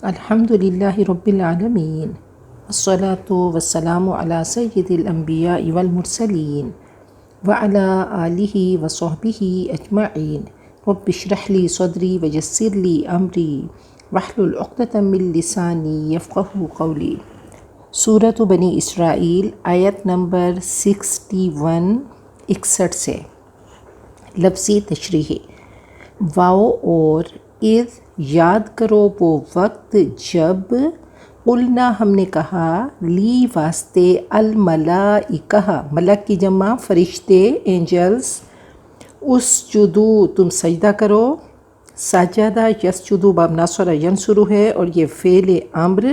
الحمد للہ رب العالمین والصلاة والسلام علی سید الانبیاء والمرسلین وعلی آلہ وصحبہ اجمعین رب اشرح لی صدری ویسر لی امری واحلل عقدۃ من لسانی یفقہوا قولی۔ سورۃ بنی اسرائیل آیت نمبر 61 سے۔ لفظی تشریح۔ واؤ اور اذ یاد کرو وہ وقت جب قلنا ہم نے کہا لی واسطے الملائکہ ملک کی جمع فرشتے اینجلز اسجدو تم سجدہ کرو۔ سجدہ یسجدو باب ناصر ینصرو ہے اور یہ فعل امر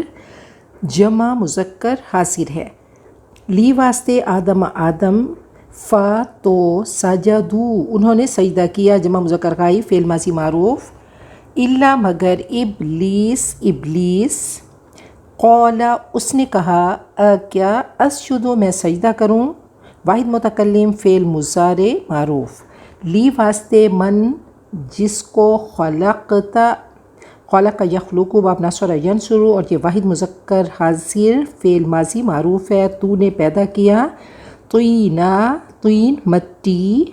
جمع مذکر حاضر ہے۔ لی واسطے آدم فا تو سجدو انہوں نے سجدہ کیا جمع مذکر غائب فعل ماضی معروف۔ الا مگر ابلیس قال اس نے کہا کیا اسجدو میں سجدہ کروں۔ واحد متکلم فعل مضارع معروف۔ لی واسطے من جس کو خلق یخلق باب ناصر ینصر اور یہ واحد مذکر حاضر فعل ماضی معروف ہے۔ تو نے پیدا کیا طین مٹی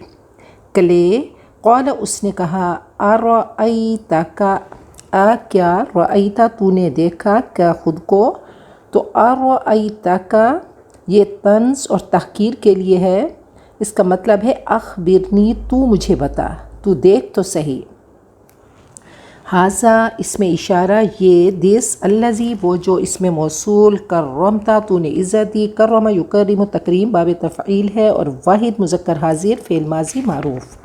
کلے۔ قال اس نے کہا ارأیتک کیا رأیتا تو نے دیکھا کیا خود کو۔ تو ارأیتک یہ طنز اور تحقیر کے لیے ہے، اس کا مطلب ہے اخبرنی تو مجھے بتا، تو دیکھ تو صحیح۔ ھذا اس میں اشارہ یہ دس الذی وہ جو اس میں موصول کرمتا تو نے عزت دی۔ کرم یکرم تکریم باب تفعیل ہے اور واحد مذکر حاضر فعل ماضی معروف۔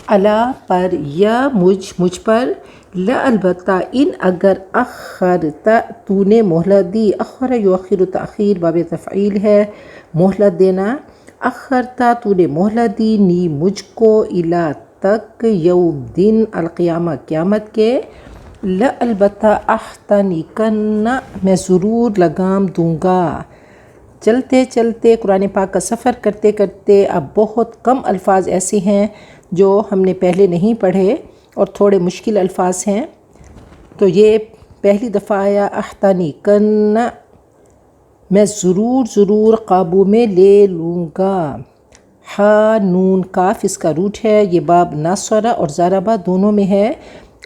الا پر یا مجھ پر لا البتہ ان اگر اخرت تو نے مہلت دی۔ اخر یؤخر تاخیر باب تفعیل ہے مہلت دینا۔ اخرتا تو نے مہلت دی نی مجھ کو الا تک یوم دن القیامہ قیامت کے۔ لا البتہ احتنکن میں ضرور لگام دوں گا۔ چلتے چلتے قرآن پاک کا سفر کرتے کرتے اب بہت کم الفاظ ایسے ہیں جو ہم نے پہلے نہیں پڑھے اور تھوڑے مشکل الفاظ ہیں، تو یہ پہلی دفعہ آیا احتنکن میں ضرور قابو میں لے لوں گا۔ ہا نون کاف اس کا روٹ ہے، یہ باب ناصرہ اور ضربہ دونوں میں ہے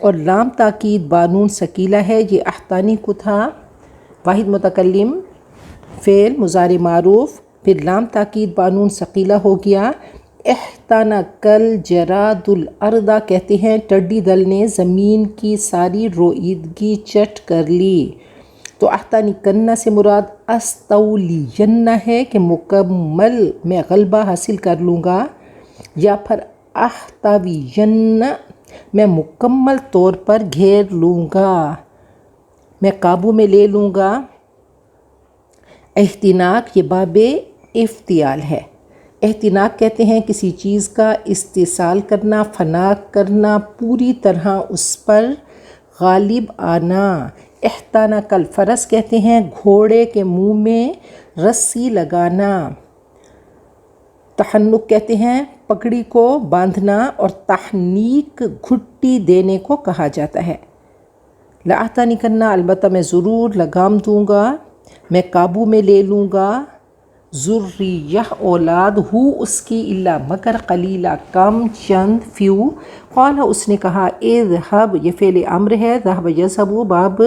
اور لام تاکید بانون ثقیلہ ہے، یہ احتانی کو تھا واحد متکلم فعل مضارع معروف، پھر لام تاکید بانون ثقیلہ ہو گیا۔ احتنک الجراد الارض کہتے ہیں ٹڈی دل نے زمین کی ساری روئیدگی چٹ کر لی۔ تو احتنکن سے مراد استولین ہے کہ مکمل میں غلبہ حاصل کر لوں گا، یا پھر احتوین میں مکمل طور پر گھیر لوں گا، میں قابو میں لے لوں گا۔ احتناک یہ باب افتعال ہے۔ احتناک کہتے ہیں کسی چیز کا استحصال کرنا، فنا کرنا، پوری طرح اس پر غالب آنا۔ احتنک الفرس کہتے ہیں گھوڑے کے منہ میں رسی لگانا۔ تحنک کہتے ہیں پگڑی کو باندھنا اور تحنیک گھٹی دینے کو کہا جاتا ہے۔ لاحتنکن البتہ میں ضرور لگام دوں گا، میں قابو میں لے لوں گا۔ ذریہ اولاد ہو اس کی الا مگر قلیلہ کم چند فیو۔ قال اس نے کہا اذهب یہ فعل امر ہے، ذهب یذهب باب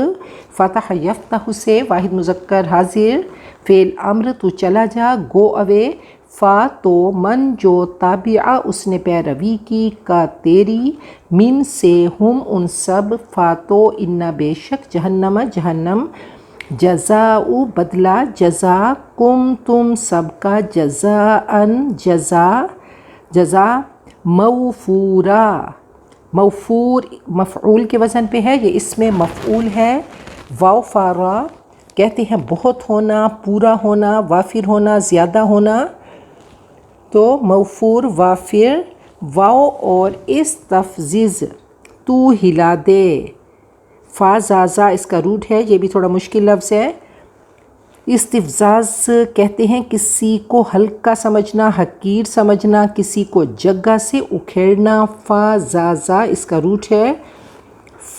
فتح یفتح سے واحد مذکر حاضر فعل امر تو چلا جا گو اوے۔ فا تو من جو تابعہ اس نے پیروی کی کا تیری، من سے ہم ان سب، فا تو ان بے شک جہنم جزاء بدلہ جزا کم تم سب کا جزا موفورا موفور مفعول کے وزن پہ ہے، یہ اس میں مفعول ہے۔ وافارا کہتے ہیں بہت ہونا، پورا ہونا، وافر ہونا، زیادہ ہونا، تو موفور وافر۔ واو اور استفزز تو ہلا دے۔ فازازا اس کا روٹ ہے، یہ بھی تھوڑا مشکل لفظ ہے۔ استفزاز کہتے ہیں کسی کو ہلکا سمجھنا، حقیر سمجھنا، کسی کو جگہ سے اکھیڑنا۔ فازازا اس کا روٹ ہے۔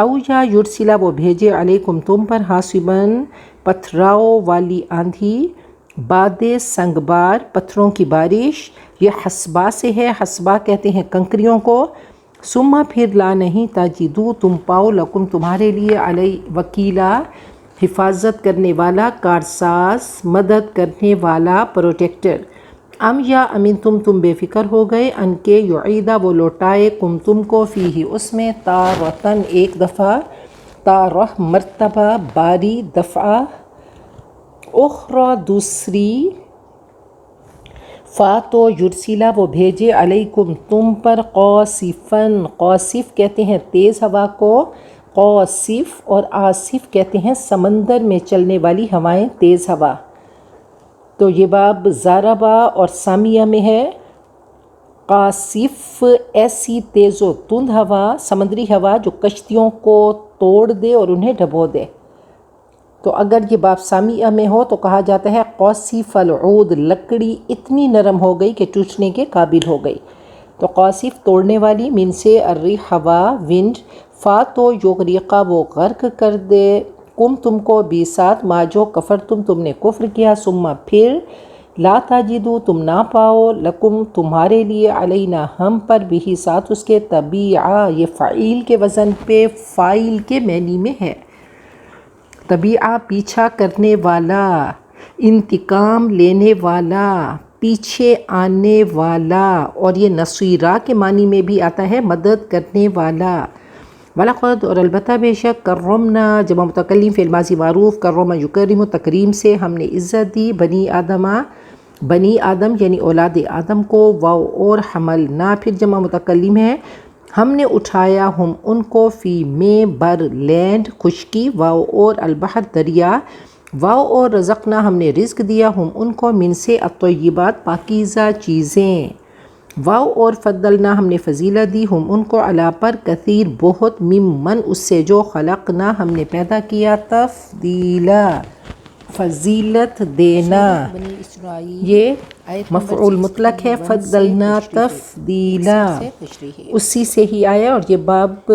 او یا یرسلا وہ بھیجے علیکم تم پر حاصباً پتھراؤ والی آندھی، باد سنگبار پتھروں کی بارش، یہ حسبا سے ہے، حسبا کہتے ہیں کنکریوں کو، ثم پھر لا نہیں تاجدو تم پاؤ لکم تمہارے لیے علی وکیلا حفاظت کرنے والا، کارساز، مدد کرنے والا، پروٹیکٹر، ام یا امین تم بے فکر ہو گئے ان کے یعیدہ وہ لوٹائے کم تم کو فیہ اس میں تارتن ایک دفعہ، تارہ مرتبہ، باری دفعہ، اخری دوسری، فاتو یرسیلا وہ بھیجے علیکم تم پر قاصفاً، قاصف کہتے ہیں تیز ہوا کو، قاصف، اور آصف کہتے ہیں سمندر میں چلنے والی ہوائیں، تیز ہوا۔ تو یہ باب زاربا اور سامیہ میں ہے۔ قاصف ایسی تیز و تند ہوا، سمندری ہوا جو کشتیوں کو توڑ دے اور انہیں ڈبو دے۔ تو اگر یہ باب سامیہ میں ہو تو کہا جاتا ہے قاصف العود، لکڑی اتنی نرم ہو گئی کہ ٹوٹنے کے قابل ہو گئی۔ تو قاصف توڑنے والی، من سے الریح ہوا، ونڈ، فا تو یغرقا وہ غرق کر دے، کم تم کو بھی ساتھ، ما جو کفر تم نے کفر کیا، ثم پھر لا تاجدو تم نہ پاؤ لکم تمہارے لیے علینا ہم پر بھی ساتھ اس کے طبیعہ، یہ فعیل کے وزن پہ فائل کے معنی میں ہے، طبیعہ پیچھا کرنے والا، انتقام لینے والا، پیچھے آنے والا، اور یہ نصیرہ کے معنی میں بھی آتا ہے مدد کرنے والا۔ وَلَقَدْ اور البتہ بے شک، کرمنا جمع متکلم فعل ماضی معروف، کرم یکرم تکریم سے ہم نے عزت دی، بنی آدم یعنی اولاد آدم کو، واو اور حملنا پھر جمع متکلم ہے، ہم نے اٹھایا ہم ان کو، فی میں بر لینڈ خشکی، واو اور البحر دریا، واو اور رزقنا ہم نے رزق دیا ہم ان کو، من سے الطیبات پاکیزہ چیزیں، واو اور فضلنا ہم نے فضیلت دی ہم ان کو، علی پر کثیر بہت، ممن اس سے جو، خلقنا ہم نے پیدا کیا، تفضیلا فضیلت دینا، یہ مفعول مطلق ہے، فضلنا تفضیلا اسی سے ہی آیا۔ اور یہ باب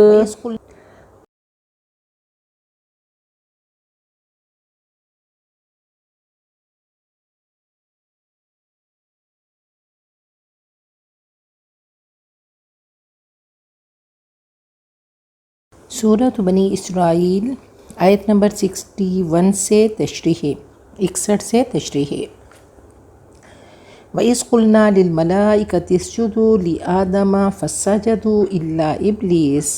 سورۃ بنی اسرائیل آیت نمبر 61 سے تشریح، 61 سے تشریح۔ وَإِذْ قُلْنَا لِلْمَلَائِكَةِ اسْجُدُوا لِآدَمَ فَسَجَدُوا إِلَّا إِبْلِيسَ،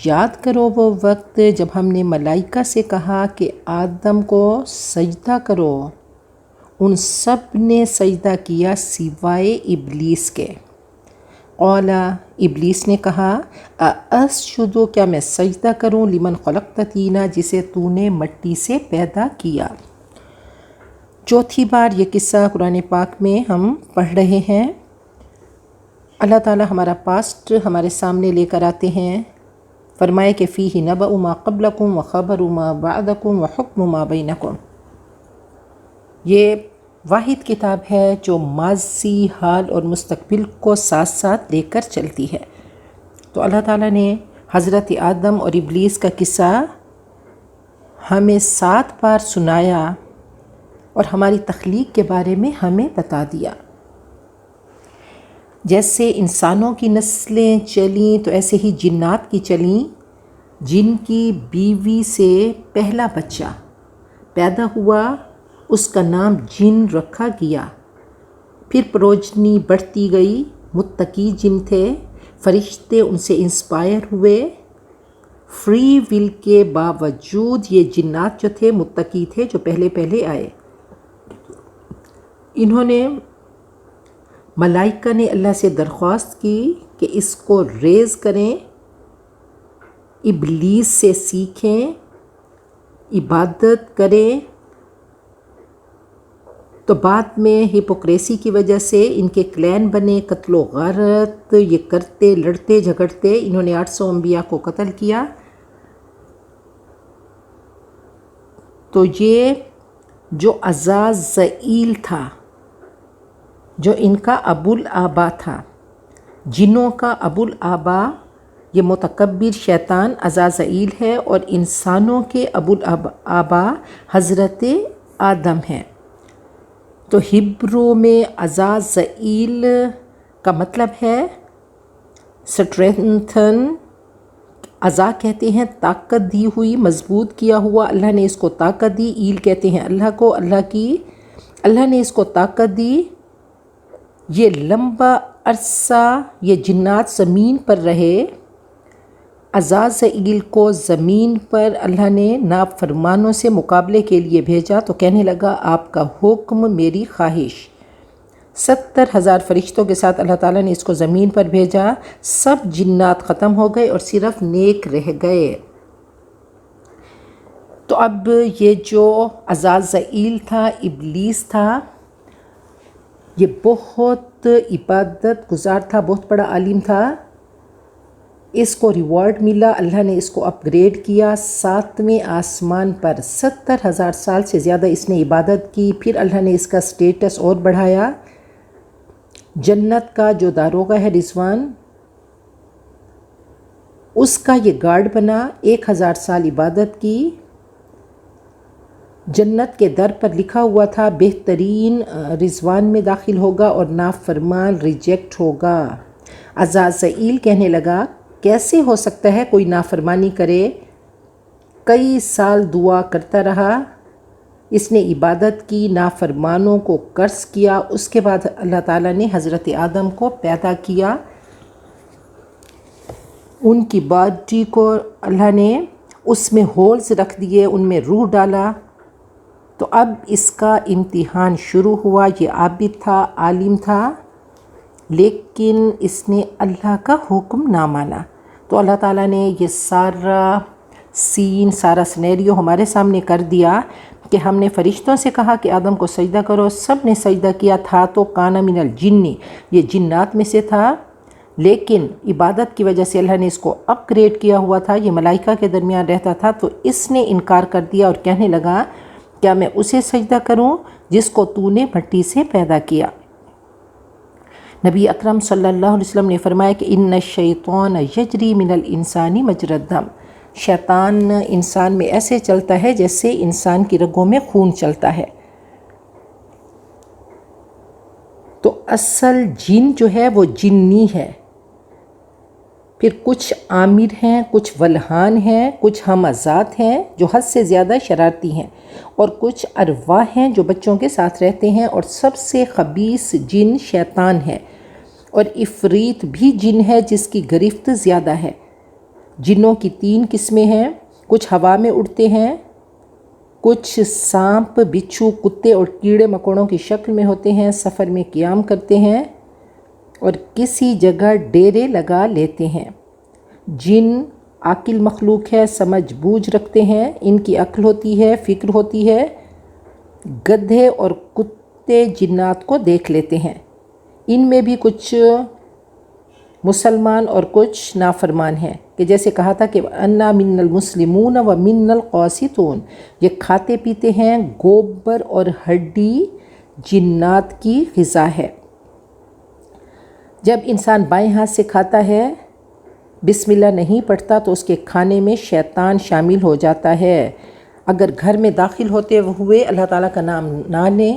یاد کرو وہ وقت جب ہم نے ملائکہ سے کہا کہ آدم کو سجدہ کرو، ان سب نے سجدہ کیا سوائے ابلیس کے۔ قال ابلیس نے کہا، اَأَسْجُدُ کیا میں سجدہ کروں، لمن خلقت طینا جسے تو نے مٹی سے پیدا کیا۔ چوتھی بار یہ قصہ قرآن پاک میں ہم پڑھ رہے ہیں۔ اللہ تعالیٰ ہمارا پاسٹ ہمارے سامنے لے کر آتے ہیں، فرمائے کہ فیہ نبأ ما قبلکم وخبر ما بعدکم وحکم ما بینکم۔ یہ واحد کتاب ہے جو ماضی، حال اور مستقبل کو ساتھ ساتھ لے کر چلتی ہے۔ تو اللہ تعالیٰ نے حضرت آدم اور ابلیس کا قصہ ہمیں 7 بار سنایا اور ہماری تخلیق کے بارے میں ہمیں بتا دیا۔ جیسے انسانوں کی نسلیں چلیں تو ایسے ہی جنات کی چلیں، جن کی بیوی سے پہلا بچہ پیدا ہوا، اس کا نام جن رکھا گیا، پھر پروجنی بڑھتی گئی، متقی جن تھے، فرشتے ان سے انسپائر ہوئے، فری ول کے باوجود یہ جنات جو تھے متقی تھے، جو پہلے آئے۔ انہوں نے، ملائکہ نے اللہ سے درخواست کی کہ اس کو ریز کریں، ابلیس سے سیکھیں، عبادت کریں، تو بعد میں ہپوکریسی کی وجہ سے ان کے کلین بنے، قتل و غارت یہ کرتے، لڑتے جھگڑتے، انہوں نے 800 انبیاء کو قتل کیا۔ تو یہ جو عزازیل تھا، جو ان کا ابو الآبا تھا، جنوں کا ابو الآبا یہ متکبر شیطان عزازیل ہے اور انسانوں کے ابو الآبا حضرت آدم ہیں۔ تو ہبرو میں عزازیل کا مطلب ہے اسٹرینتھن، عزا کہتے ہیں طاقت دی ہوئی، مضبوط کیا ہوا، اللہ نے اس کو طاقت دی۔ ایل کہتے ہیں اللہ کو، اللہ نے اس کو طاقت دی۔ یہ لمبا عرصہ یہ جنات زمین پر رہے۔ عزازیل کو زمین پر اللہ نے نافرمانوں سے مقابلے کے لیے بھیجا تو کہنے لگا آپ کا حکم میری خواہش۔ 70,000 فرشتوں کے ساتھ اللہ تعالیٰ نے اس کو زمین پر بھیجا، سب جنات ختم ہو گئے اور صرف نیک رہ گئے۔ تو اب یہ جو عزازیل تھا، ابلیس تھا، یہ بہت عبادت گزار تھا، بہت بڑا عالم تھا۔ اس کو ریوارڈ ملا، اللہ نے اس کو اپ گریڈ کیا 7ویں آسمان پر۔ 70,000 سال سے زیادہ اس نے عبادت کی، پھر اللہ نے اس کا سٹیٹس اور بڑھایا۔ جنت کا جو داروغہ ہے رضوان، اس کا یہ گارڈ بنا، 1000 سال عبادت کی۔ جنت کے در پر لکھا ہوا تھا بہترین رضوان میں داخل ہوگا اور نافرمان ریجیکٹ ہوگا۔ عزازیل کہنے لگا کیسے ہو سکتا ہے کوئی نافرمانی کرے؟ کئی سال دعا کرتا رہا، اس نے عبادت کی، نافرمانوں کو کرس کیا۔ اس کے بعد اللہ تعالیٰ نے حضرت آدم کو پیدا کیا، ان کی باڈی کو اللہ نے اس میں ہولز رکھ دیے، ان میں روح ڈالا۔ تو اب اس کا امتحان شروع ہوا۔ یہ عابد تھا، عالم تھا، لیکن اس نے اللہ کا حکم نہ مانا۔ تو اللہ تعالیٰ نے یہ سارا سین، سارا سینیریو ہمارے سامنے کر دیا کہ ہم نے فرشتوں سے کہا کہ آدم کو سجدہ کرو، سب نے سجدہ کیا تھا، تو کان من الجن، یہ جنات میں سے تھا، لیکن عبادت کی وجہ سے اللہ نے اس کو اپ گریڈ کیا ہوا تھا، یہ ملائکہ کے درمیان رہتا تھا، تو اس نے انکار کر دیا اور کہنے لگا کیا میں اسے سجدہ کروں جس کو تو نے مٹی سے پیدا کیا؟ نبی اکرم صلی اللہ علیہ وسلم نے فرمایا کہ ان الشیطان یجری من الانسان مجری الدم، شیطان انسان میں ایسے چلتا ہے جیسے انسان کی رگوں میں خون چلتا ہے۔ تو اصل جن جو ہے وہ جنی ہے، پھر کچھ عامر ہیں، کچھ ولہان ہیں، کچھ ہمزات ہیں جو حد سے زیادہ شرارتی ہیں، اور کچھ ارواح ہیں جو بچوں کے ساتھ رہتے ہیں، اور سب سے خبیث جن شیطان ہے، اور عفریت بھی جن ہے جس کی گرفت زیادہ ہے۔ جنوں کی 3 قسمیں ہیں، کچھ ہوا میں اڑتے ہیں، کچھ سانپ، بچھو، کتے اور کیڑے مکوڑوں کی شکل میں ہوتے ہیں، سفر میں قیام کرتے ہیں اور کسی جگہ ڈیرے لگا لیتے ہیں۔ جن عاقل مخلوق ہے، سمجھ بوجھ رکھتے ہیں، ان کی عقل ہوتی ہے، فکر ہوتی ہے۔ گدھے اور کتے جنات کو دیکھ لیتے ہیں، ان میں بھی کچھ مسلمان اور کچھ نافرمان ہیں، کہ جیسے کہا تھا کہ انا من المسلمون و من القاسطون، یہ کھاتے پیتے ہیں، گوبر اور ہڈی جنات کی غذا ہے۔ جب انسان بائیں ہاتھ سے کھاتا ہے، بسم اللہ نہیں پڑھتا، تو اس کے کھانے میں شیطان شامل ہو جاتا ہے۔ اگر گھر میں داخل ہوتے ہوئے اللہ تعالیٰ کا نام نہ لیں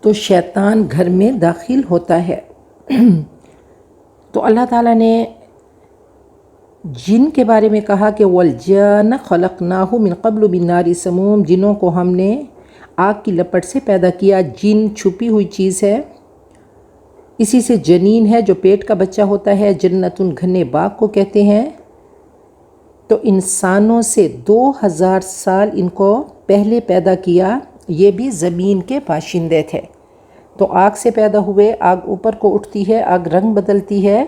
تو شیطان گھر میں داخل ہوتا ہے۔ تو اللہ تعالیٰ نے جن کے بارے میں کہا کہ وَالْجَانَ خَلَقْنَاهُ مِنْ قَبْلُ مِنْ نَارِ سَمُومٍ، جنوں کو ہم نے آگ کی لپٹ سے پیدا کیا۔ جن چھپی ہوئی چیز ہے، اسی سے جنین ہے جو پیٹ کا بچہ ہوتا ہے۔ جنتن گھنے باغ کو کہتے ہیں۔ تو انسانوں سے 2000 سال ان کو پہلے پیدا کیا، یہ بھی زمین کے باشندے تھے۔ تو آگ سے پیدا ہوئے، آگ اوپر کو اٹھتی ہے، آگ رنگ بدلتی ہے،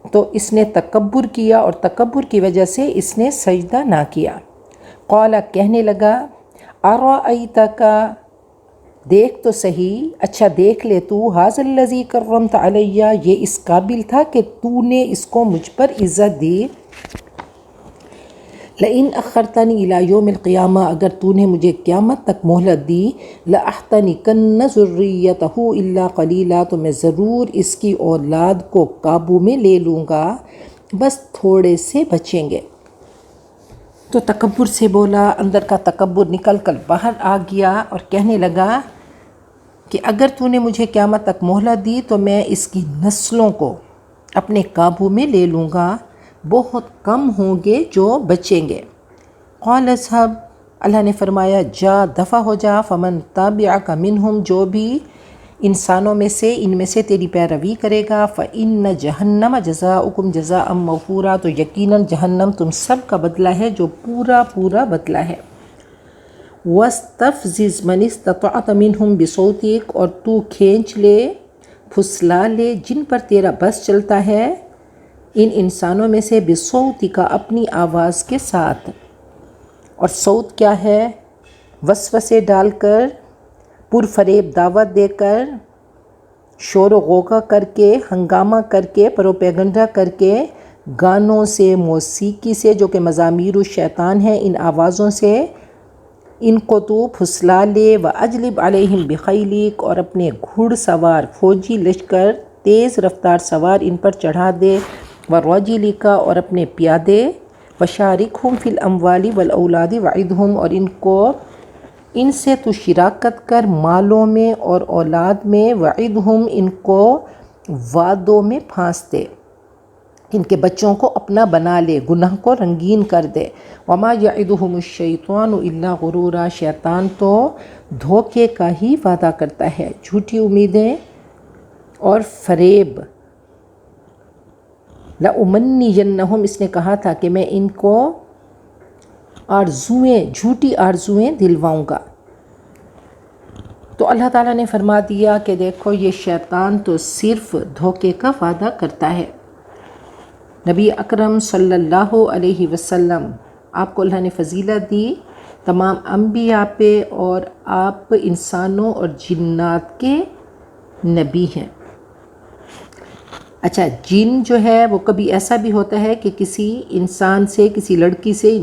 تو اس نے تکبر کیا اور تکبر کی وجہ سے اس نے سجدہ نہ کیا۔ قال، کہنے لگا، ارأیتک، دیکھ تو صحیح، اچھا دیکھ لے تو، ھذا الذی کرمت علی، یہ اس قابل تھا کہ تو نے اس کو مجھ پر عزت دی۔ لئن اخرتنی الی یوم القیامہ، اگر تو نے مجھے قیامت تک مہلت دی، لاحتنکن ذریتہ الا قلیلا، تو میں ضرور اس کی اولاد کو قابو میں لے لوں گا، بس تھوڑے سے بچیں گے۔ تو تکبر سے بولا، اندر کا تکبر نکل کر باہر آ گیا اور کہنے لگا کہ اگر تو نے مجھے قیامت تک مہلت دی تو میں اس کی نسلوں کو اپنے قابو میں لے لوں گا، بہت کم ہوں گے جو بچیں گے۔ قال اذهب، اللہ نے فرمایا جا، دفع ہو جا، فمن تابعک منہم، جو بھی انسانوں میں سے ان میں سے تیری پیروی کرے گا، فإن جہنم جزاؤکم جزاء موفورا، تو یقیناً جہنم تم سب کا بدلہ ہے جو پورا پورا بدلہ ہے۔ وَاسْتَفْزِزْ مَنِ اسْتَطَعْتَ مِنْهُمْ بِصَوْتِكَ، اور تو کھینچ لے، پھسلا لے جن پر تیرا بس چلتا ہے ان انسانوں میں سے، بِصَوْتِكَ، اپنی آواز کے ساتھ۔ اور صوت کیا ہے؟ وسوسے ڈال کر، پرفریب دعوت دے کر، شور و غوغا کر کے، ہنگامہ کر کے، پروپیگنڈا کر کے، گانوں سے، موسیقی سے جو کہ مزامیر الشیطان ہیں، ان آوازوں سے ان کو تو پھسلا لے۔ وَأَجْلِبْ عَلَيْهِمْ بِخَيْلِكَ، اور اپنے گھڑ سوار فوجی لشکر تیز رفتار سوار ان پر چڑھا دے، وَرَجِلِكَ، اور اپنے پیادے، وَشَارِكْهُمْ فِي الْأَمْوَالِ وَالْأَوْلَادِ وَعِدْهُمْ، اور ان سے تو شراکت کر مالوں میں اور اولاد میں، وَعِدْهُمْ، ان کو وعدوں میں پھانس دے، ان کے بچوں کو اپنا بنا لے، گناہ کو رنگین کر دے۔ وَمَا يَعِدُهُمُ الشَّيْطَانُ إِلَّا غُرُورًا، شیطان تو دھوکے کا ہی وعدہ کرتا ہے، جھوٹی امیدیں اور فریب۔ لَأُمَنِّيَنَّهُمْ، اس نے کہا تھا کہ میں ان کو جھوٹی آرزویں دلواؤں گا۔ تو اللہ تعالیٰ نے فرما دیا کہ دیکھو یہ شیطان تو صرف دھوکے کا وعدہ کرتا ہے۔ نبی اکرم صلی اللہ علیہ وسلم، آپ کو اللہ نے فضیلت دی تمام انبیاء پہ، اور آپ انسانوں اور جنات کے نبی ہیں۔ اچھا، جن جو ہے وہ کبھی ایسا بھی ہوتا ہے کہ کسی انسان سے، کسی لڑکی سے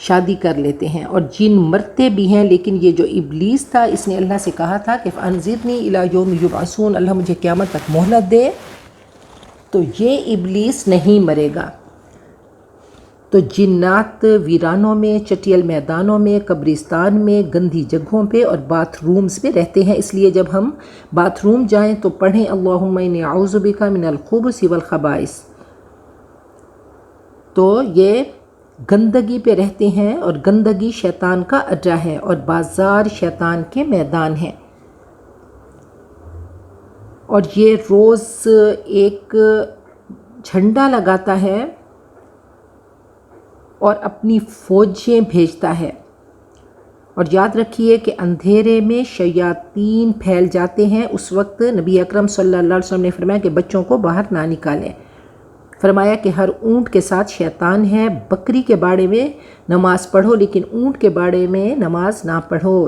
شادی کر لیتے ہیں، اور جن مرتے بھی ہیں، لیکن یہ جو ابلیس تھا اس نے اللہ سے کہا تھا کہ فَأَنذِرْنِی إِلیٰ یوم یبعثون، اللہ مجھے قیامت تک مہلت دے، تو یہ ابلیس نہیں مرے گا۔ تو جنات ویرانوں میں، چٹیل میدانوں میں، قبرستان میں، گندی جگہوں پہ اور باتھ رومز میں رہتے ہیں، اس لیے جب ہم باتھ روم جائیں تو پڑھیں اللہم انی اعوذ بک من الخبث والخبائث، تو یہ گندگی پہ رہتے ہیں، اور گندگی شیطان کا اڈا ہے، اور بازار شیطان کے میدان ہیں۔ اور یہ روز ایک جھنڈا لگاتا ہے اور اپنی فوجیں بھیجتا ہے، اور یاد رکھیے کہ اندھیرے میں شیاطین پھیل جاتے ہیں۔ اس وقت نبی اکرم صلی اللہ علیہ وسلم نے فرمایا کہ بچوں کو باہر نہ نکالیں، فرمایا کہ ہر اونٹ کے ساتھ شیطان ہے، بکری کے باڑے میں نماز پڑھو لیکن اونٹ کے باڑے میں نماز نہ پڑھو۔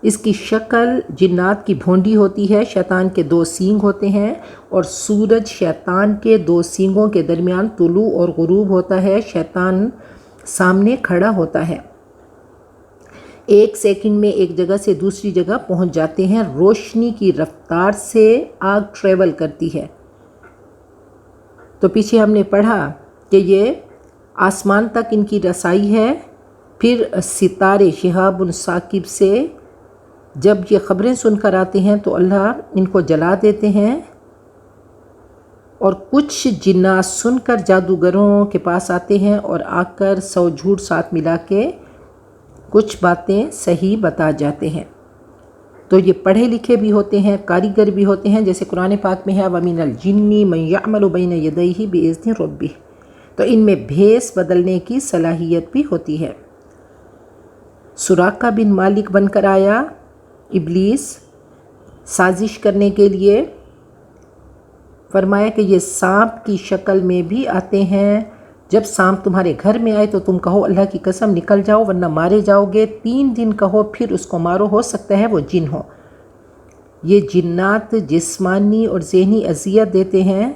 اس کی شکل جنات کی بھونڈی ہوتی ہے، شیطان کے 2 سینگ ہوتے ہیں، اور سورج شیطان کے 2 سینگوں کے درمیان طلوع اور غروب ہوتا ہے، شیطان سامنے کھڑا ہوتا ہے۔ 1 سیکنڈ میں ایک جگہ سے دوسری جگہ پہنچ جاتے ہیں، روشنی کی رفتار سے آگ ٹریول کرتی ہے۔ تو پیچھے ہم نے پڑھا کہ یہ آسمان تک ان کی رسائی ہے، پھر ستارے شہاب ثاقب سے جب یہ خبریں سن کر آتے ہیں تو اللہ ان کو جلا دیتے ہیں، اور کچھ جنات سن کر جادوگروں کے پاس آتے ہیں اور آ کر 100 جھوٹ ساتھ ملا کے کچھ باتیں صحیح بتا جاتے ہیں۔ تو یہ پڑھے لکھے بھی ہوتے ہیں، کاریگر بھی ہوتے ہیں، جیسے قرآن پاک میں ہے وَمِنَ الْجِنِّ مَن يَعْمَلُ بَيْنَ يَدَيْهِ بِإِذْنِ رَبِّهِ، تو ان میں بھیس بدلنے کی صلاحیت بھی ہوتی ہے۔ سراقہ بن مالک بن کر آیا ابلیس سازش کرنے کے لیے، فرمایا کہ یہ سانپ کی شکل میں بھی آتے ہیں، جب سانپ تمہارے گھر میں آئے تو تم کہو اللہ کی قسم نکل جاؤ ورنہ مارے جاؤ گے، 3 دن کہو پھر اس کو مارو، ہو سکتا ہے وہ جن ہو۔ یہ جنات جسمانی اور ذہنی اذیت دیتے ہیں۔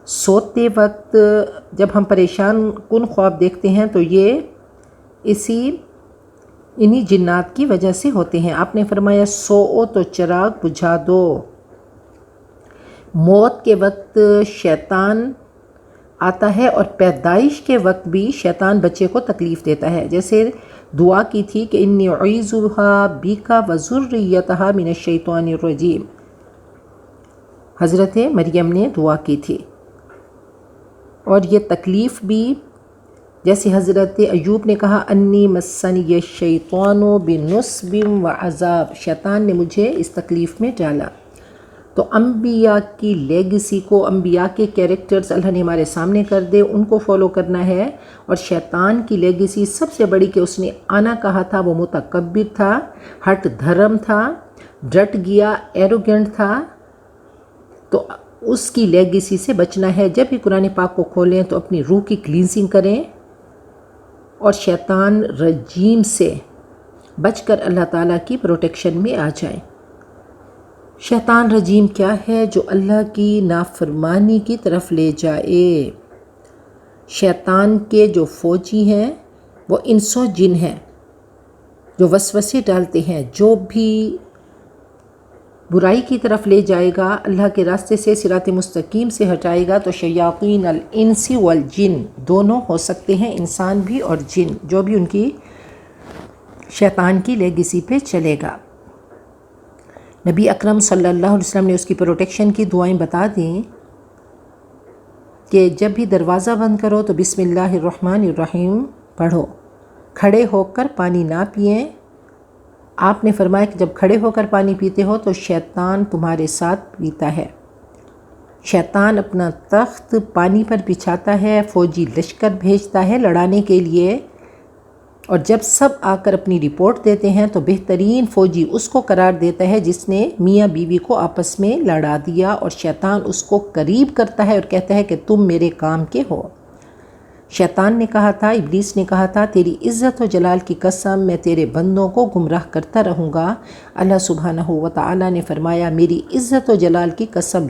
سوتے وقت جب ہم پریشان کن خواب دیکھتے ہیں تو یہ انہی جنات کی وجہ سے ہوتے ہیں۔ آپ نے فرمایا سو تو چراغ بجھا دو۔ موت کے وقت شیطان آتا ہے اور پیدائش کے وقت بھی شیطان بچے کو تکلیف دیتا ہے، جیسے دعا کی تھی کہ انی اعیذھا بک وذریتھا من الشیطان الرجیم، حضرت مریم نے دعا کی تھی۔ اور یہ تکلیف بھی جیسے حضرت ایوب نے کہا انی مسنی الشیطان بنصب وعذاب، شیطان نے مجھے اس تکلیف میں ڈالا۔ تو انبیاء کی لیگسی کو، انبیاء کے کیریکٹرز اللہ نے ہمارے سامنے کر دے، ان کو فالو کرنا ہے۔ اور شیطان کی لیگسی سب سے بڑی کہ اس نے آنا کہا تھا، وہ متکبر تھا، ہٹ دھرم تھا، ڈٹ گیا، ایروگنٹ تھا۔ تو اس کی لیگسی سے بچنا ہے۔ جب بھی قرآن پاک کو کھولیں تو اپنی روح کی کلینزنگ کریں اور شیطان رجیم سے بچ کر اللہ تعالیٰ کی پروٹیکشن میں آ جائیں۔ شیطان رجیم کیا ہے؟ جو اللہ کی نافرمانی کی طرف لے جائے۔ شیطان کے جو فوجی ہیں وہ انس و جن ہیں، جو وسوسے ڈالتے ہیں، جو بھی برائی کی طرف لے جائے گا، اللہ کے راستے سے، صراط مستقیم سے ہٹائے گا، تو شیاطین الانس والجن دونوں ہو سکتے ہیں، انسان بھی اور جن، جو بھی ان کی شیطان کی لیگسی پہ چلے گا۔ نبی اکرم صلی اللہ علیہ وسلم نے اس کی پروٹیکشن کی دعائیں بتا دیں کہ جب بھی دروازہ بند کرو تو بسم اللہ الرحمن الرحیم پڑھو، کھڑے ہو کر پانی نہ پئیں۔ آپ نے فرمایا کہ جب کھڑے ہو کر پانی پیتے ہو تو شیطان تمہارے ساتھ پیتا ہے، شیطان اپنا تخت پانی پر بچھاتا ہے، فوجی لشکر بھیجتا ہے لڑانے کے لیے، اور جب سب آ کر اپنی رپورٹ دیتے ہیں تو بہترین فوجی اس کو قرار دیتا ہے جس نے میاں بیوی کو آپس میں لڑا دیا، اور شیطان اس کو قریب کرتا ہے اور کہتا ہے کہ تم میرے کام کے ہو۔ شیطان نے کہا تھا، ابلیس نے کہا تھا تیری عزت و جلال کی قسم میں تیرے بندوں کو گمراہ کرتا رہوں گا۔ اللہ سبحانہ و تعالیٰ نے فرمایا میری عزت و جلال کی قسم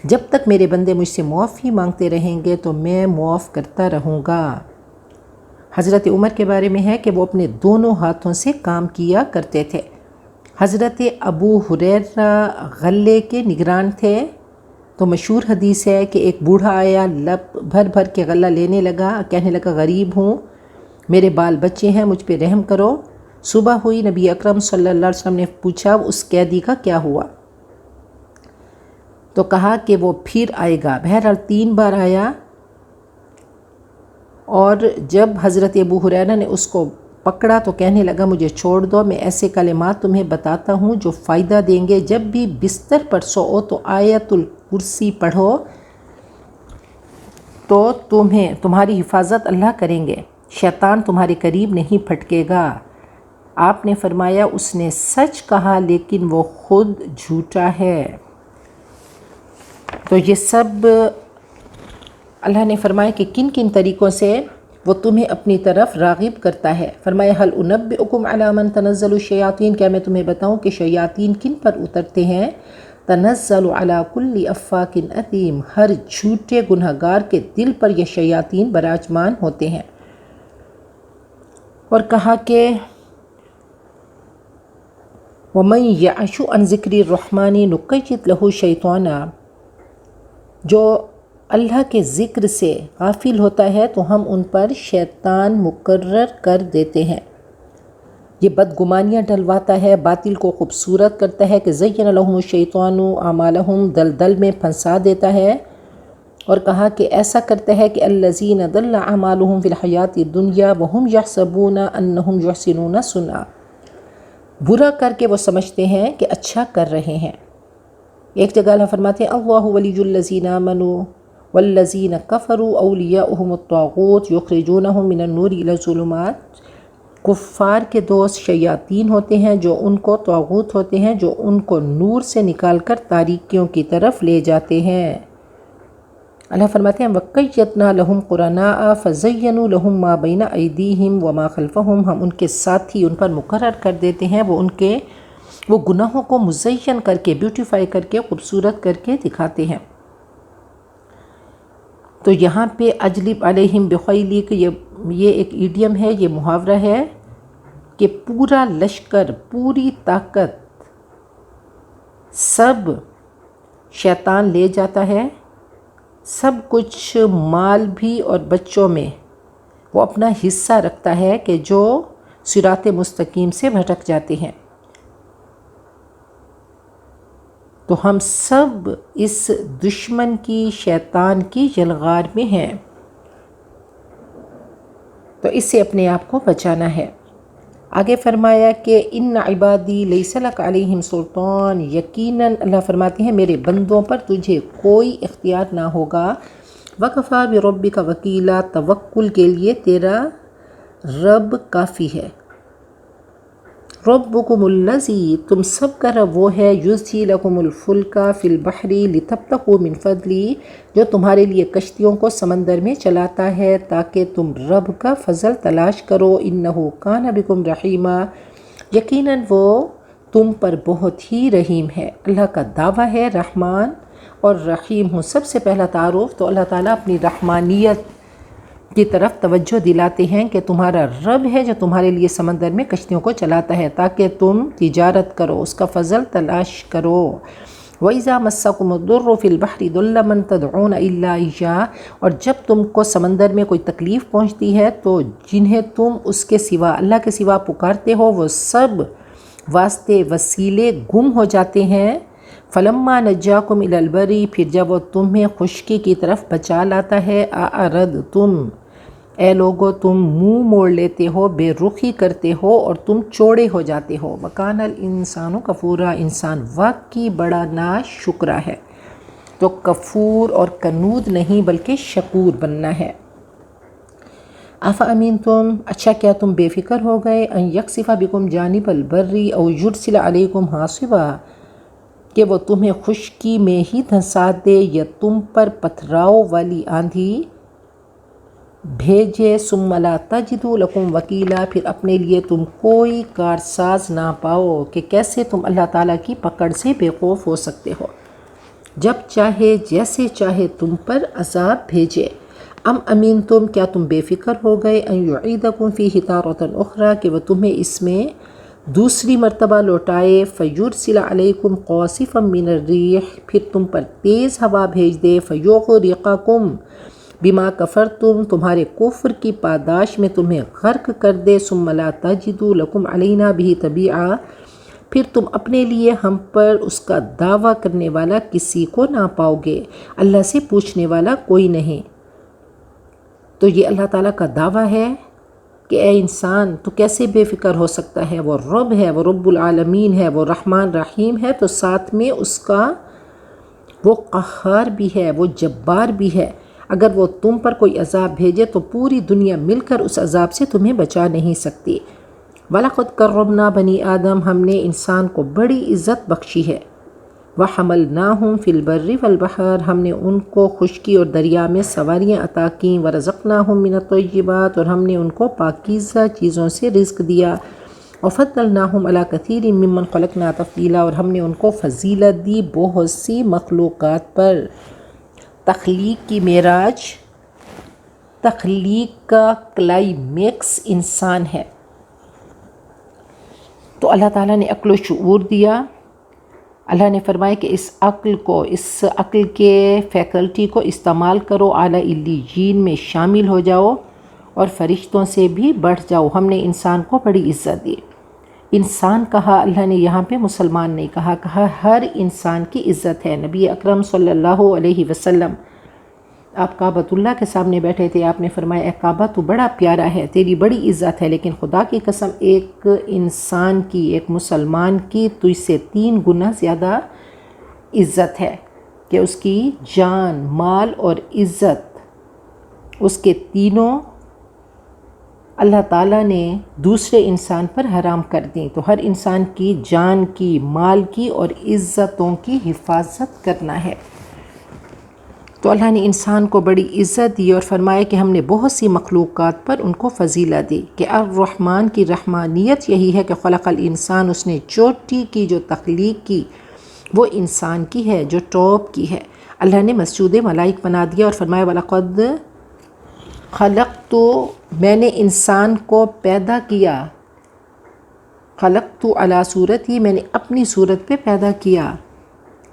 جب تک میرے بندے مجھ سے معافی مانگتے رہیں گے تو میں معاف کرتا رہوں گا۔ حضرت عمر کے بارے میں ہے کہ وہ اپنے دونوں ہاتھوں سے کام کیا کرتے تھے۔ حضرت ابو ہریرہ غلے کے نگران تھے، تو مشہور حدیث ہے کہ ایک بوڑھا آیا، لب بھر بھر کے غلہ لینے لگا، کہنے لگا غریب ہوں، میرے بال بچے ہیں، مجھ پہ رحم کرو۔ صبح ہوئی، نبی اکرم صلی اللہ علیہ وسلم نے پوچھا اس قیدی کا کیا ہوا؟ تو کہا کہ وہ پھر آئے گا۔ بہرحال 3 بار آیا، اور جب حضرت ابو ہریرہ نے اس کو پکڑا تو کہنے لگا مجھے چھوڑ دو، میں ایسے کلمات تمہیں بتاتا ہوں جو فائدہ دیں گے۔ جب بھی بستر پر سو تو آیت الکرسی پڑھو تو تمہاری حفاظت اللہ کریں گے، شیطان تمہارے قریب نہیں پھٹکے گا۔ آپ نے فرمایا اس نے سچ کہا لیکن وہ خود جھوٹا ہے۔ تو یہ سب اللہ نے فرمایا کہ کن کن طریقوں سے وہ تمہیں اپنی طرف راغب کرتا ہے۔ فرمایا هل انبئکم علی من تنزل الشیاطین، کیا میں تمہیں بتاؤں کہ شیاطین کن پر اترتے ہیں؟ تنزل علی کل افاک اثیم، ہر جھوٹے گنہگار کے دل پر یہ شیاطین براجمان ہوتے ہیں۔ اور کہا کہ ومن یعش عن ذکر الرحمن نقیض لہ شیطانا، جو اللہ کے ذکر سے غافل ہوتا ہے تو ہم ان پر شیطان مقرر کر دیتے ہیں۔ یہ بدگمانیاں ڈلواتا ہے، باطل کو خوبصورت کرتا ہے، کہ زین لہم الشیطان اعمالہم، دلدل میں پھنسا دیتا ہے۔ اور کہا کہ ایسا کرتا ہے کہ الذین ضل اعمالہم فی الحیاۃ الدنیا وہم یحسبون انہم یحسنون صنعا، برا کر کے وہ سمجھتے ہیں کہ اچھا کر رہے ہیں۔ ایک جگہ اللہ فرماتے ہیں اللہ ولی الذین آمنوا والذین کفروا اولیاؤہم الطاغوت یخرجونہم من النور الی الظلمات، کفار کے دوست شیاطین ہوتے ہیں جو ان کو طاغوت ہوتے ہیں، جو ان کو نور سے نکال کر تاریکیوں کی طرف لے جاتے ہیں۔ اللہ فرماتے ہیں وَقَيَّضْنَا لَهُمْ قُرَنَاءَ فَزَيَّنُوا لَهُمْ مَا بَيْنَ أَيْدِيهِمْ وَمَا خَلْفَهُمْ، ہم ان کے ساتھی ان پر مقرر کر دیتے ہیں، وہ گناہوں کو مزین کر کے، بیوٹیفائی کر کے، خوبصورت کر کے دکھاتے ہیں۔ تو یہاں پہ اجلب علیہم بخیلی کہ یہ ایک ایڈیم ہے، یہ محاورہ ہے کہ پورا لشکر، پوری طاقت سب شیطان لے جاتا ہے، سب کچھ مال بھی اور بچوں میں وہ اپنا حصہ رکھتا ہے کہ جو صراط مستقیم سے بھٹک جاتے ہیں۔ تو ہم سب اس دشمن کی، شیطان کی یلغار میں ہیں، تو اس سے اپنے آپ کو بچانا ہے۔ آگے فرمایا کہ ان عبادی لیس لک علیہم سلطان، یقیناً اللہ فرماتے ہیں میرے بندوں پر تجھے کوئی اختیار نہ ہوگا۔ وکفیٰ بربک وکیلا، توکل کے لیے تیرا رب کافی ہے۔ ربکم الذی، تم سب کا رب وہ ہے، یزجی لکم الفلک فی البحر لتبتغوا من فضلہ، جو تمہارے لیے کشتیوں کو سمندر میں چلاتا ہے تاکہ تم رب کا فضل تلاش کرو۔ انہ کان بکم رحیما، یقیناً وہ تم پر بہت ہی رحیم ہے۔ اللہ کا دعویٰ ہے رحمان اور رحیم ہوں۔ سب سے پہلا تعارف تو اللہ تعالیٰ اپنی رحمانیت کی طرف توجہ دلاتے ہیں کہ تمہارا رب ہے جو تمہارے لیے سمندر میں کشتیوں کو چلاتا ہے تاکہ تم تجارت کرو، اس کا فضل تلاش کرو۔ وَإِذَا مَسَّكُمُ الضُّرُّ فِي الْبَحْرِ ضَلَّ مَن تَدْعُونَ إِلَّا إِيَّاهُ، اور جب تم کو سمندر میں کوئی تکلیف پہنچتی ہے تو جنہیں تم اس کے سوا، اللہ کے سوا پکارتے ہو، وہ سب واسطے وسیلے گم ہو جاتے ہیں۔ فَلَمَّا نَجَّاكُمْ إِلَى الْبَرِّ، پھر جب وہ تمہیں خشکی کی طرف بچا لاتا ہے، أَعْرَضْتُمْ، اے لوگو تم منہ موڑ لیتے ہو، بے رخی کرتے ہو اور تم چوڑے ہو جاتے ہو۔ وَكَانَ الْإِنسَانُ كَفُورًا، انسان واقعی بڑا ناشکرا ہے۔ تو کفور اور کنود نہیں بلکہ شکور بننا ہے۔ أَفَأَمِنْتُمْ، اچھا کیا تم بے فکر ہو گئے، أَن يَخْسِفَ بِكُمْ جَانِبَ الْبَرِّ أَوْ يُرْسِلَ عَلَيْكُمْ حَاصِبًا، کہ وہ تمہیں خشکی میں ہی دھنسا دے یا تم پر پتھراؤ والی آندھی بھیجے۔ ثم لا تجدوا لکم وکیلا، پھر اپنے لیے تم کوئی کارساز نہ پاؤ کہ کیسے تم اللہ تعالیٰ کی پکڑ سے بے خوف ہو سکتے ہو، جب چاہے جیسے چاہے تم پر عذاب بھیجے۔ ام امنتم، کیا تم بے فکر ہو گئے، ان یعیدکم فیہ تارۃ اخری، کہ وہ تمہیں اس میں دوسری مرتبہ لوٹائے۔ فیرسل علیکم قاصفا من الریح، پھر تم پر تیز ہوا بھیج دے۔ فیغرقکم بما کفرتم، تمہارے کفر کی پاداش میں تمہیں غرق کر دے۔ ثم لا تجدوا لکم علینا بہ تبیعا، پھر تم اپنے لیے ہم پر اس کا دعویٰ کرنے والا کسی کو نہ پاؤ گے، اللہ سے پوچھنے والا کوئی نہیں۔ تو یہ اللہ تعالیٰ کا دعویٰ ہے کہ اے انسان تو کیسے بے فکر ہو سکتا ہے، وہ رب ہے، وہ رب العالمین ہے، وہ رحمان رحیم ہے، تو ساتھ میں اس کا وہ قہار بھی ہے، وہ جبار بھی ہے۔ اگر وہ تم پر کوئی عذاب بھیجے تو پوری دنیا مل کر اس عذاب سے تمہیں بچا نہیں سکتی۔ وَلَقَدْ كَرَّمْنَا بَنِي آدم، ہم نے انسان کو بڑی عزت بخشی ہے۔ وَحَمَلْنَاهُمْ فِي الْبَرِّ وَالْبَحْرِ، ہم نے ان کو خشکی اور دریا میں سواریاں عطا کیں۔ وَرَزَقْنَاهُمْ مِنَ الطَّيِّبَاتِ، اور ہم نے ان کو پاکیزہ چیزوں سے رزق دیا۔ وَفَضَّلْنَاهُمْ عَلَىٰ كَثِيرٍ مِّمَّنْ خَلَقْنَا تَفْضِيلًا، اور ہم نے ان کو فضیلت دی بہت سی مخلوقات پر۔ تخلیق کی معراج، تخلیق کا کلائمیکس انسان ہے، تو اللہ تعالیٰ نے عقل و شعور دیا۔ اللہ نے فرمایا کہ اس عقل کے فیکلٹی کو استعمال کرو، اعلیٰ علیین میں شامل ہو جاؤ اور فرشتوں سے بھی بڑھ جاؤ۔ ہم نے انسان کو بڑی عزت دی۔ انسان کہا اللہ نے، یہاں پہ مسلمان نہیں کہا ہر انسان کی عزت ہے۔ نبی اکرم صلی اللہ علیہ وسلم آپ کعبۃ اللہ کے سامنے بیٹھے تھے، آپ نے فرمایا اے کعبہ تو بڑا پیارا ہے، تیری بڑی عزت ہے، لیکن خدا کی قسم ایک انسان کی، ایک مسلمان کی تجھ سے 3 گنا زیادہ عزت ہے، کہ اس کی جان، مال اور عزت، اس کے تینوں اللہ تعالیٰ نے دوسرے انسان پر حرام کر دیں۔ تو ہر انسان کی جان کی، مال کی اور عزتوں کی حفاظت کرنا ہے۔ تو اللہ نے انسان کو بڑی عزت دی اور فرمایا کہ ہم نے بہت سی مخلوقات پر ان کو فضیلت دی، کہ الرحمن کی رحمانیت یہی ہے کہ خلق الانسان، اس نے چوٹی کی جو تخلیق کی وہ انسان کی ہے، جو ٹاپ کی ہے۔ اللہ نے مسجود ملائک بنا دیا اور فرمایا وَلَقَدْ خَلَقْتُ میں نے انسان کو پیدا کیا، خَلَقْتُ عَلَى صورتی میں نے اپنی صورت پہ پیدا کیا،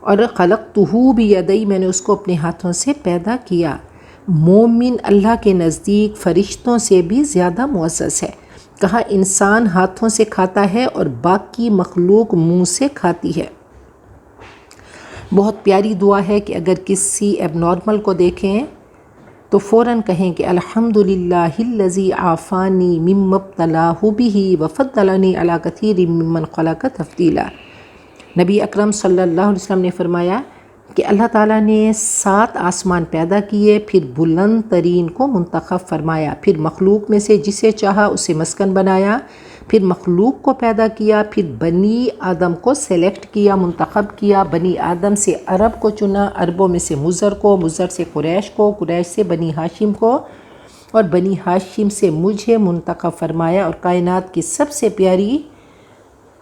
اور خَلَقْتُهُ بِيَدَيَّ میں نے اس کو اپنے ہاتھوں سے پیدا کیا۔ مومن اللہ کے نزدیک فرشتوں سے بھی زیادہ معزز ہے۔ کہا انسان ہاتھوں سے کھاتا ہے اور باقی مخلوق منہ سے کھاتی ہے۔ بہت پیاری دعا ہے کہ اگر کسی ایب نارمل کو دیکھیں تو فوراً کہیں کہ الحمدللہ الذی عافانی مما ابتلاہ بہ وفضلنی علی کثیر ممن خلق تفضیلا۔ نبی اکرم صلی اللہ علیہ وسلم نے فرمایا کہ اللہ تعالیٰ نے 7 آسمان پیدا کیے، پھر بلند ترین کو منتخب فرمایا، پھر مخلوق میں سے جسے چاہا اسے مسکن بنایا، پھر مخلوق کو پیدا کیا، پھر بنی آدم کو سلیکٹ کیا، منتخب کیا، بنی آدم سے عرب کو چنا، عربوں میں سے مضر کو، مضر سے قریش کو، قریش سے بنی ہاشم کو، اور بنی ہاشم سے مجھے منتخب فرمایا، اور کائنات کی سب سے پیاری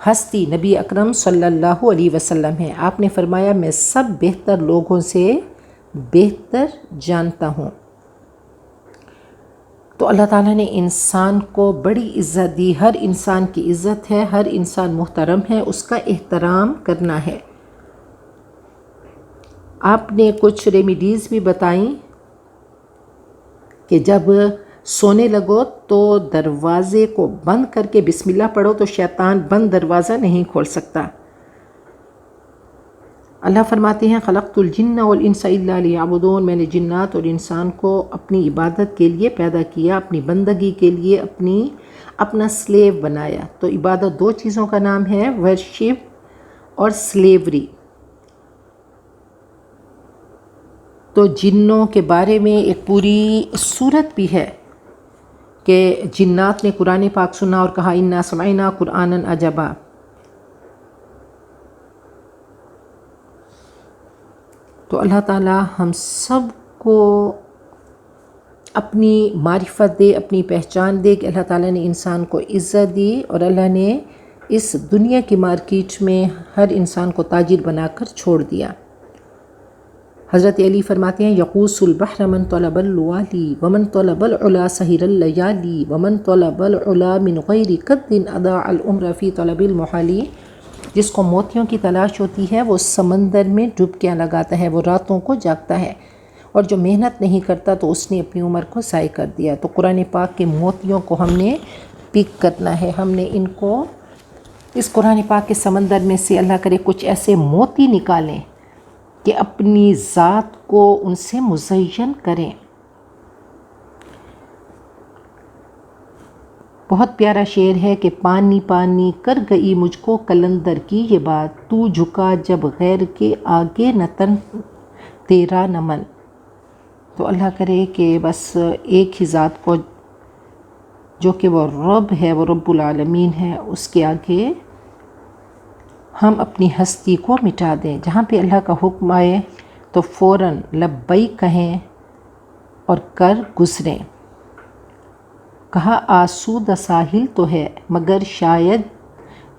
ہستی نبی اکرم صلی اللہ علیہ وسلم ہے۔ آپ نے فرمایا میں سب بہتر لوگوں سے بہتر جانتا ہوں۔ تو اللہ تعالیٰ نے انسان کو بڑی عزت دی، ہر انسان کی عزت ہے، ہر انسان محترم ہے، اس کا احترام کرنا ہے۔ آپ نے کچھ ریمیڈیز بھی بتائیں کہ جب سونے لگو تو دروازے کو بند کر کے بسم اللہ پڑھو تو شیطان بند دروازہ نہیں کھول سکتا۔ اللہ فرماتے ہیں خلقت الجن والانس الا لیعبدون میں نے جنات اور انسان کو اپنی عبادت کے لیے پیدا کیا، اپنی بندگی کے لیے اپنا سلیو بنایا۔ تو عبادت 2 چیزوں کا نام ہے، ورشپ اور سلیوری۔ تو جنوں کے بارے میں ایک پوری سورت بھی ہے کہ جنات نے قرآن پاک سنا اور کہا انا سمعنا قرآنا عجبا۔ تو اللہ تعالیٰ ہم سب کو اپنی معرفت دے، اپنی پہچان دے کہ اللہ تعالیٰ نے انسان کو عزت دی، اور اللہ نے اس دنیا کی مارکیٹ میں ہر انسان کو تاجر بنا کر چھوڑ دیا۔ حضرت علی فرماتے ہیں یقوس البحر من طلب الوالی ومن طلب العلا سہر اللیالی ومن طلب العلا من غیر قد اضاع العمر فی طلب المحالی۔ جس کو موتیوں کی تلاش ہوتی ہے وہ سمندر میں ڈبکیاں لگاتا ہے، وہ راتوں کو جاگتا ہے، اور جو محنت نہیں کرتا تو اس نے اپنی عمر کو ضائع کر دیا۔ تو قرآن پاک کے موتیوں کو ہم نے پک کرنا ہے، ہم نے ان کو اس قرآن پاک کے سمندر میں سے اللہ کرے کچھ ایسے موتی نکالیں کہ اپنی ذات کو ان سے مزین کریں۔ بہت پیارا شعر ہے کہ پانی پانی کر گئی مجھ کو قلندر کی یہ بات، تو جھکا جب غیر کے آگے نہ تن تیرا نہ من۔ تو اللہ کرے کہ بس ایک ہی ذات کو جو کہ وہ رب ہے، وہ رب العالمین ہے، اس کے آگے ہم اپنی ہستی کو مٹا دیں۔ جہاں پہ اللہ کا حکم آئے تو فوراً لبیک کہیں اور کر گزریں۔ کہا آسودہ ساحل تو ہے مگر شاید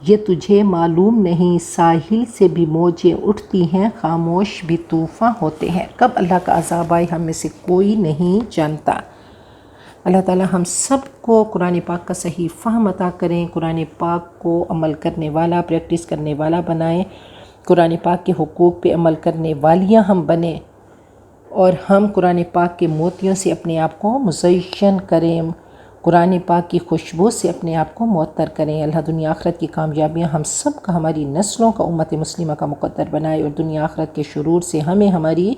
یہ تجھے معلوم نہیں، ساحل سے بھی موجیں اٹھتی ہیں، خاموش بھی طوفاں ہوتے ہیں۔ کب اللہ کا عذاب آئے ہم میں سے کوئی نہیں جانتا۔ اللہ تعالی ہم سب کو قرآن پاک کا صحیح فہم عطا کریں، قرآن پاک کو عمل کرنے والا، پریکٹس کرنے والا بنائیں، قرآن پاک کے حقوق پہ عمل کرنے والیاں ہم بنیں، اور ہم قرآن پاک کے موتیوں سے اپنے آپ کو مزین کریں، قرآن پاک کی خوشبو سے اپنے آپ کو معطر کریں۔ اللہ دنیا آخرت کی کامیابیاں ہم سب کا، ہماری نسلوں کا، امت مسلمہ کا مقدر بنائے، اور دنیا آخرت کے شرور سے ہمیں، ہماری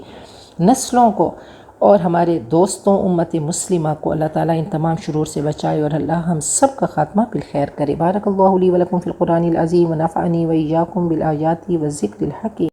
نسلوں کو اور ہمارے دوستوں امت مسلمہ کو اللہ تعالیٰ ان تمام شرور سے بچائے، اور اللہ ہم سب کا خاتمہ بالخیر کرے۔ بارک اللہ لی ولکم فی القرآن العظیم ونفعنی وإیاکم بالآیات والذکر الحکیم۔